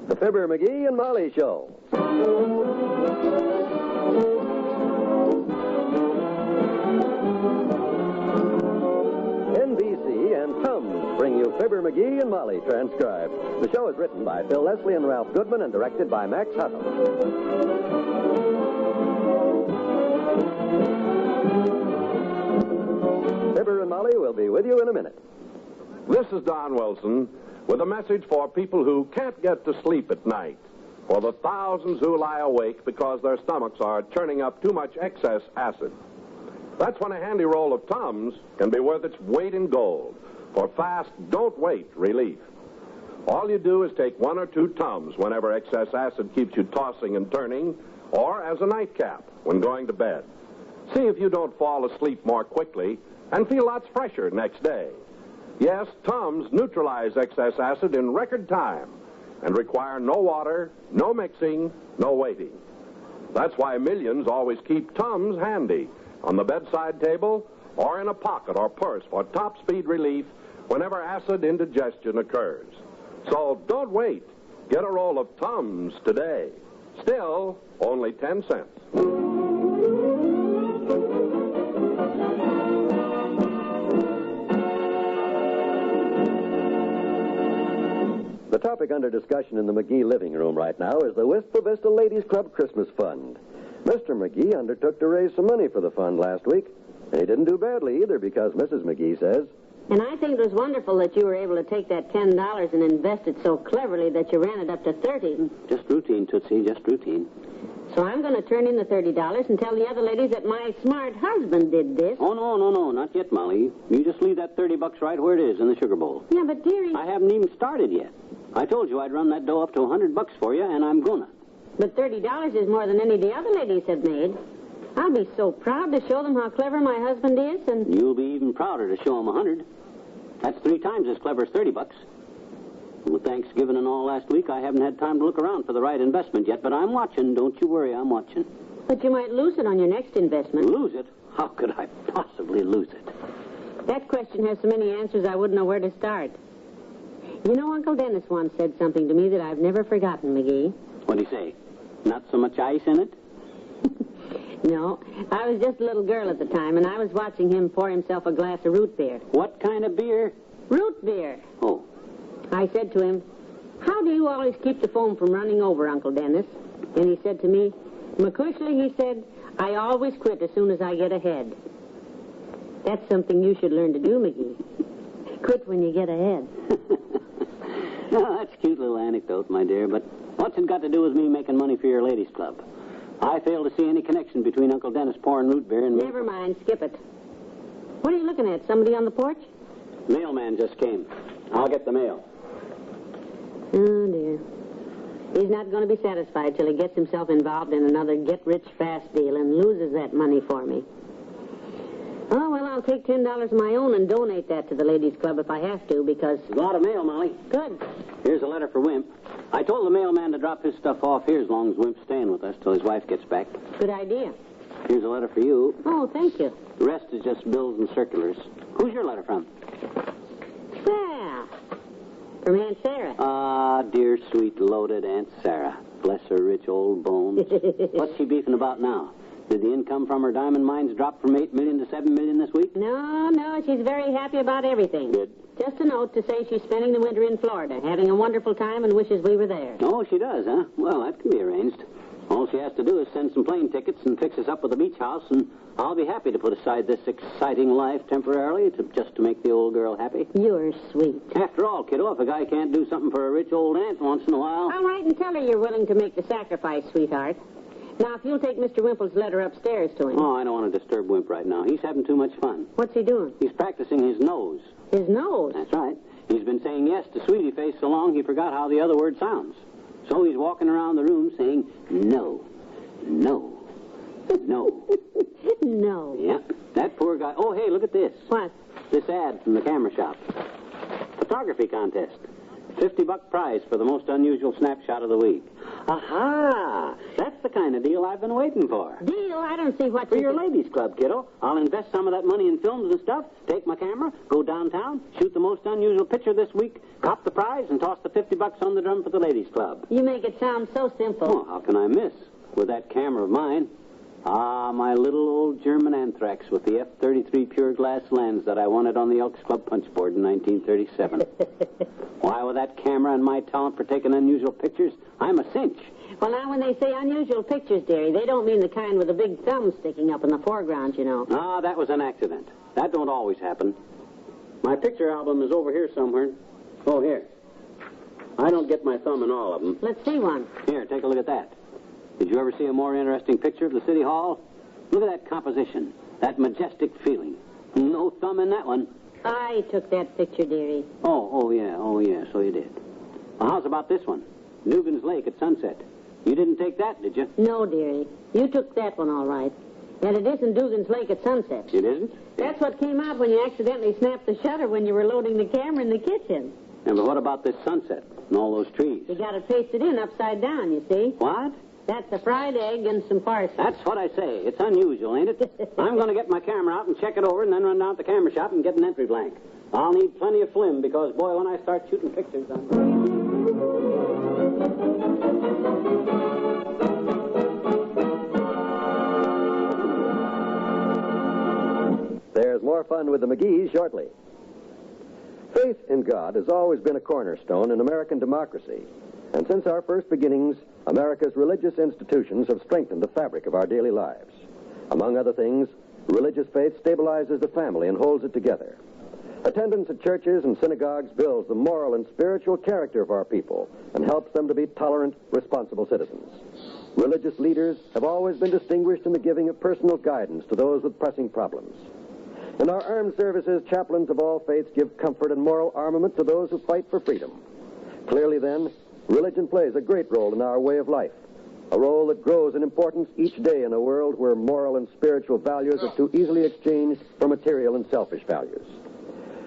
The Fibber McGee and Molly Show. NBC and Tums bring you Fibber McGee and Molly transcribed. The show is written by Phil Leslie and Ralph Goodman and directed by Max Hutton. Fibber and Molly will be with you in a minute. This is Don Wilson with a message for people who can't get to sleep at night, for the thousands who lie awake because their stomachs are churning up too much excess acid. That's when a handy roll of Tums can be worth its weight in gold for fast, don't-wait relief. All you do is take 1 or 2 Tums whenever excess acid keeps you tossing and turning, or as a nightcap when going to bed. See if you don't fall asleep more quickly and feel lots fresher next day. Yes, Tums neutralize excess acid in record time and require no water, no mixing, no waiting. That's why millions always keep Tums handy on the bedside table or in a pocket or purse for top-speed relief whenever acid indigestion occurs. So don't wait. Get a roll of Tums today. Still, only 10 cents. The topic under discussion in the McGee living room right now is the Wistful Vista Ladies Club Christmas Fund. Mr. McGee undertook to raise some money for the fund last week, and he didn't do badly either because Mrs. McGee says... And I think it was wonderful that you were able to take that $10 and invest it so cleverly that you ran it up to $30. Just routine, Tootsie, just routine. So I'm going to turn in the $30 and tell the other ladies that my smart husband did this. Oh, no, not yet, Molly. You just leave that $30 right where it is in the sugar bowl. Yeah, but dearie... I haven't even started yet. I told you I'd run that dough up to $100 for you, and I'm gonna. But $30 is more than any of the other ladies have made. I'll be so proud to show them how clever my husband is, and... You'll be even prouder to show them 100. That's 3 times as clever as $30. With Thanksgiving and all last week, I haven't had time to look around for the right investment yet, but I'm watching. Don't you worry, I'm watching. But you might lose it on your next investment. Lose it? How could I possibly lose it? That question has so many answers I wouldn't know where to start. You know, Uncle Dennis once said something to me that I've never forgotten, McGee. What'd he say? Not so much ice in it? No, I was just a little girl at the time, and I was watching him pour himself a glass of root beer. What kind of beer? Root beer. Oh. I said to him, how do you always keep the foam from running over, Uncle Dennis? And he said to me, McCushley, he said, I always quit as soon as I get ahead. That's something you should learn to do, McGee. Quit when you get ahead. Oh, that's a cute little anecdote, my dear, but what's it got to do with me making money for your ladies' club? I fail to see any connection between Uncle Dennis pouring root beer and me. Never mind, skip it. What are you looking at, somebody on the porch? Mailman just came. I'll get the mail. Oh, dear. He's not going to be satisfied till he gets himself involved in another get-rich-fast deal and loses that money for me. Oh, well, I'll take $10 of my own and donate that to the ladies' club if I have to, because... A lot of mail, Molly. Good. Here's a letter for Wimp. I told the mailman to drop his stuff off here as long as Wimp's staying with us till his wife gets back. Good idea. Here's a letter for you. Oh, thank you. The rest is just bills and circulars. Who's your letter from? Well, from Aunt Sarah. Ah, dear, sweet, loaded Aunt Sarah. Bless her rich old bones. What's she beefing about now? Did the income from her diamond mines drop from $8 million to $7 million this week? No, she's very happy about everything. Good. Just a note to say she's spending the winter in Florida, having a wonderful time, and wishes we were there. Oh, she does, huh? Well, that can be arranged. All she has to do is send some plane tickets and fix us up with a beach house, and I'll be happy to put aside this exciting life temporarily just to make the old girl happy. You're sweet. After all, kiddo, if a guy can't do something for a rich old aunt once in a while... I'll write and tell her you're willing to make the sacrifice, sweetheart. Now, if you'll take Mr. Wimple's letter upstairs to him. Oh, I don't want to disturb Wimp right now. He's having too much fun. What's he doing? He's practicing his nose. His nose? That's right. He's been saying yes to Sweetie Face so long he forgot how the other word sounds. So he's walking around the room saying, no, no, no. No. Yeah, that poor guy. Oh, hey, look at this. What? This ad from the camera shop. Photography contest. $50 prize for the most unusual snapshot of the week. Aha! That's the kind of deal I've been waiting for. Deal? I don't see what For you your can- ladies' club, kiddo. I'll invest some of that money in films and stuff, take my camera, go downtown, shoot the most unusual picture this week, cop the prize, and toss the $50 on the drum for the ladies' club. You make it sound so simple. Oh, how can I miss? With that camera of mine. Ah, my little old German Anthrax with the F-33 pure glass lens that I wanted on the Elks Club punch board in 1937. Why, with that camera and my talent for taking unusual pictures, I'm a cinch. Well, now, when they say unusual pictures, dearie, they don't mean the kind with a big thumb sticking up in the foreground, you know. Ah, that was an accident. That don't always happen. My picture album is over here somewhere. Oh, here. I don't get my thumb in all of them. Let's see one. Here, take a look at that. Did you ever see a more interesting picture of the City Hall? Look at that composition, that majestic feeling. No thumb in that one. I took that picture, dearie. Oh, yeah, so you did. Well, how's about this one? Dugan's Lake at sunset. You didn't take that, did you? No, dearie. You took that one all right. And it isn't Dugan's Lake at sunset. It isn't? That's what came out when you accidentally snapped the shutter when you were loading the camera in the kitchen. And but what about this sunset and all those trees? You got it pasted in upside down, you see. What? That's a fried egg and some parsley. That's what I say. It's unusual, ain't it? I'm going to get my camera out and check it over and then run down to the camera shop and get an entry blank. I'll need plenty of film because, boy, when I start shooting pictures, There's more fun with the McGees shortly. Faith in God has always been a cornerstone in American democracy. And since our first beginnings, America's religious institutions have strengthened the fabric of our daily lives. Among other things, religious faith stabilizes the family and holds it together. Attendance at churches and synagogues builds the moral and spiritual character of our people and helps them to be tolerant, responsible citizens. Religious leaders have always been distinguished in the giving of personal guidance to those with pressing problems. In our armed services, chaplains of all faiths give comfort and moral armament to those who fight for freedom. Clearly, then, religion plays a great role in our way of life, a role that grows in importance each day in a world where moral and spiritual values are too easily exchanged for material and selfish values.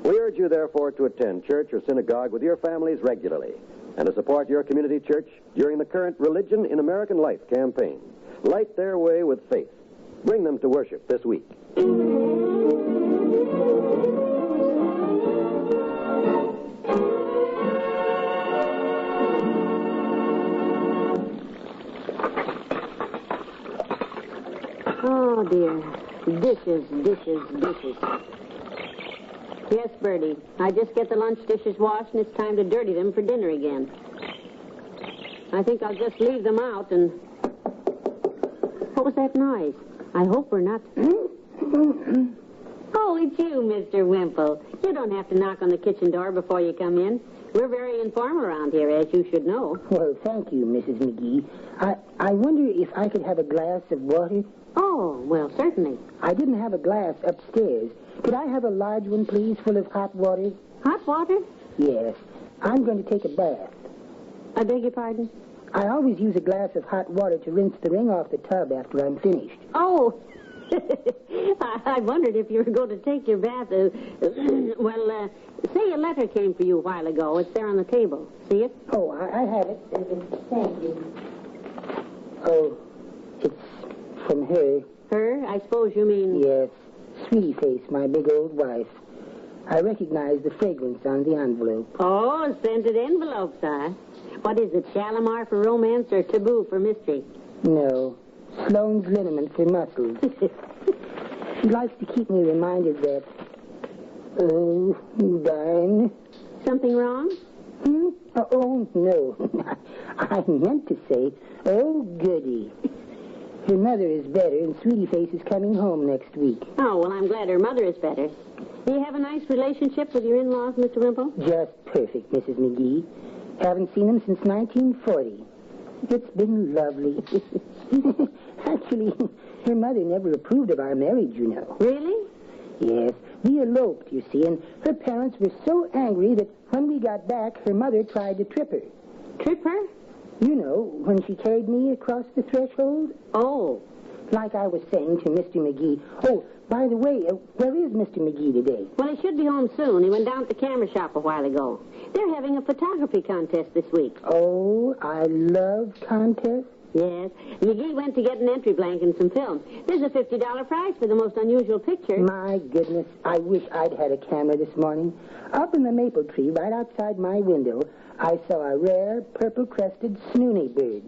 We urge you, therefore, to attend church or synagogue with your families regularly and to support your community church during the current Religion in American Life campaign. Light their way with faith. Bring them to worship this week. Oh, dear. Dishes. Yes, Bertie. I just get the lunch dishes washed, and it's time to dirty them for dinner again. I think I'll just leave them out and... What was that noise? I hope we're not... Oh, it's you, Mr. Wimple. You don't have to knock on the kitchen door before you come in. We're very informal around here, as you should know. Well, thank you, Mrs. McGee. I wonder if I could have a glass of water? Oh, well, certainly. I didn't have a glass upstairs. Could I have a large one, please, full of hot water? Hot water? Yes. I'm going to take a bath. I beg your pardon? I always use a glass of hot water to rinse the ring off the tub after I'm finished. Oh, I wondered if you were going to take your bath. Well, say a letter came for you a while ago. It's there on the table. See it? Oh, I have it. Thank you. Oh, it's from her. Her? I suppose you mean... Yes. Sweetie Face, my big old wife. I recognize the fragrance on the envelope. Oh, scented envelopes, huh? What is it, Shalimar for romance or taboo for mystery? No. Sloane's liniment for muscles. She likes to keep me reminded that... Oh, darn. Something wrong? Oh, no. I meant to say, oh, goody. Her mother is better, and Sweetie Face is coming home next week. Oh, well, I'm glad her mother is better. Do you have a nice relationship with your in-laws, Mr. Wimple? Just perfect, Mrs. McGee. Haven't seen them since 1940. It's been lovely. Actually, her mother never approved of our marriage, you know. Really? Yes. We eloped, you see, and her parents were so angry that when we got back, her mother tried to trip her. Trip her? You know, when she carried me across the threshold. Oh. Like I was saying to Mr. McGee. Oh, by the way, where is Mr. McGee today? Well, he should be home soon. He went down to the camera shop a while ago. They're having a photography contest this week. Oh, I love contests. Yes. McGee went to get an entry blank and some film. There's a $50 prize for the most unusual picture. My goodness, I wish I'd had a camera this morning. Up in the maple tree right outside my window, I saw a rare purple-crested snooty bird.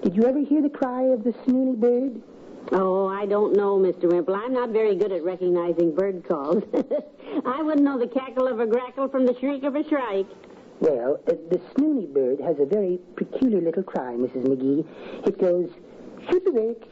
Did you ever hear the cry of the snooty bird? Oh, I don't know, Mr. Wimple. I'm not very good at recognizing bird calls. I wouldn't know the cackle of a grackle from the shriek of a shrike. Well, the snooty bird has a very peculiar little cry, Mrs. McGee. It goes, shoot-the-wick,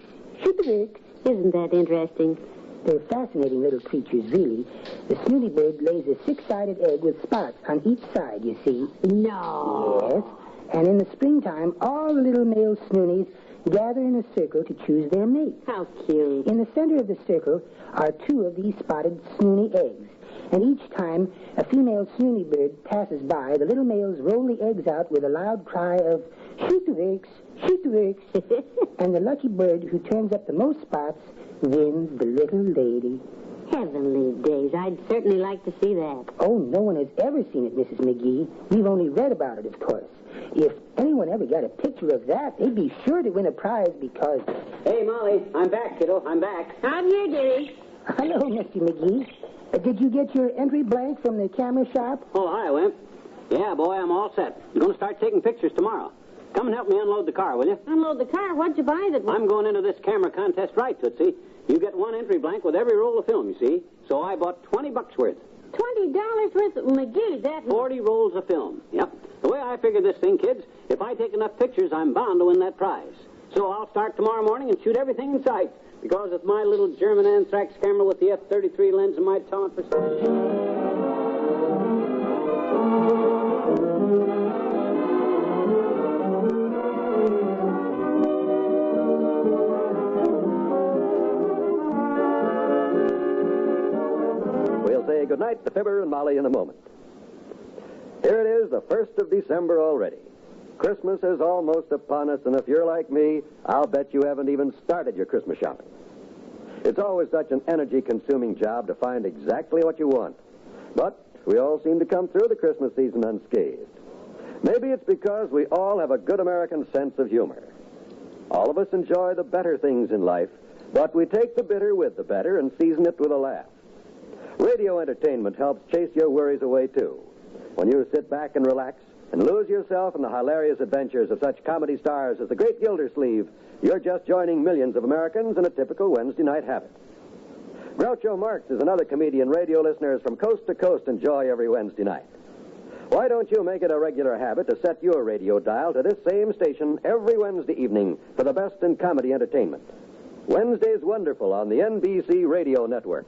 shoot-the-wick. Isn't that interesting? They're fascinating little creatures, really. The snooty bird lays a six-sided egg with spots on each side, you see. No. Yes. And in the springtime, all the little male snoonies gather in a circle to choose their mate. How cute. In the center of the circle are two of these spotted snoony eggs. And each time a female snoony bird passes by, the little males roll the eggs out with a loud cry of, shoot-the-wicks, shoot-the-wicks. And the lucky bird who turns up the most spots wins the little lady. Heavenly days. I'd certainly like to see that. Oh, no one has ever seen it, Mrs. McGee. We've only read about it, of course. If anyone ever got a picture of that, they'd be sure to win a prize because... Hey, Molly, I'm back, kiddo. I'm back. I'm here, dearie. Hello, Mr. McGee. Did you get your entry blank from the camera shop? Oh, hi, Wimp. Yeah, boy, I'm all set. I'm going to start taking pictures tomorrow. Come and help me unload the car, will you? Unload the car? What'd you buy that... I'm going into this camera contest right, Tootsie. You get one entry blank with every roll of film, you see. So I bought $20 worth. $20 worth of McGee, that... 40 rolls of film. Yep. The way I figure this thing, kids, if I take enough pictures, I'm bound to win that prize. So I'll start tomorrow morning and shoot everything in sight. Because with my little German anthrax camera with the F-33 lens and my talent for... We'll say goodnight to Fibber and Molly in a moment. Here it is, the 1st of December already. Christmas is almost upon us, and if you're like me, I'll bet you haven't even started your Christmas shopping. It's always such an energy-consuming job to find exactly what you want. But we all seem to come through the Christmas season unscathed. Maybe it's because we all have a good American sense of humor. All of us enjoy the better things in life, but we take the bitter with the better and season it with a laugh. Radio entertainment helps chase your worries away, too. When you sit back and relax and lose yourself in the hilarious adventures of such comedy stars as the great Gildersleeve, you're just joining millions of Americans in a typical Wednesday night habit. Groucho Marx is another comedian radio listeners from coast to coast enjoy every Wednesday night. Why don't you make it a regular habit to set your radio dial to this same station every Wednesday evening for the best in comedy entertainment? Wednesday's Wonderful on the NBC Radio Network.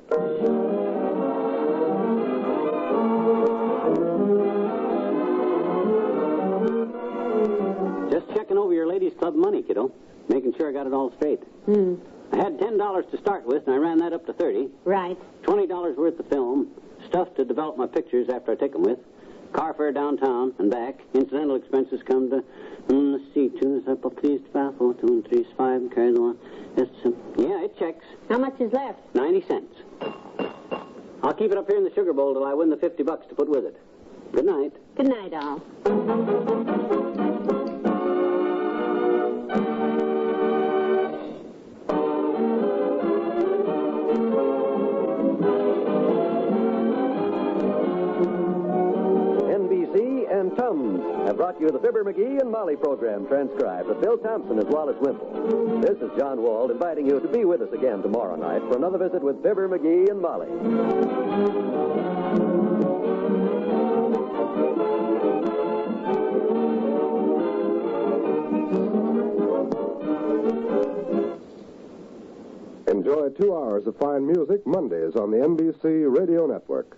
Just checking over your ladies' club money, kiddo. Making sure I got it all straight. I had $10 to start with, and I ran that up to $30. Right. $20 worth of film, stuff to develop my pictures after I take them with, car fare downtown and back, incidental expenses come to, let's see, 2 is up, please, 5, 4, 2, and 3 is 5, carry the one. Yeah, it checks. How much is left? 90 cents. I'll keep it up here in the sugar bowl till I win the $50 to put with it. Good night. Good night, all. Have brought you the Fibber McGee and Molly program transcribed with Bill Thompson as Wallace Wimple. This is John Wald inviting you to be with us again tomorrow night for another visit with Fibber McGee and Molly. Enjoy 2 hours of fine music Mondays on the NBC Radio Network.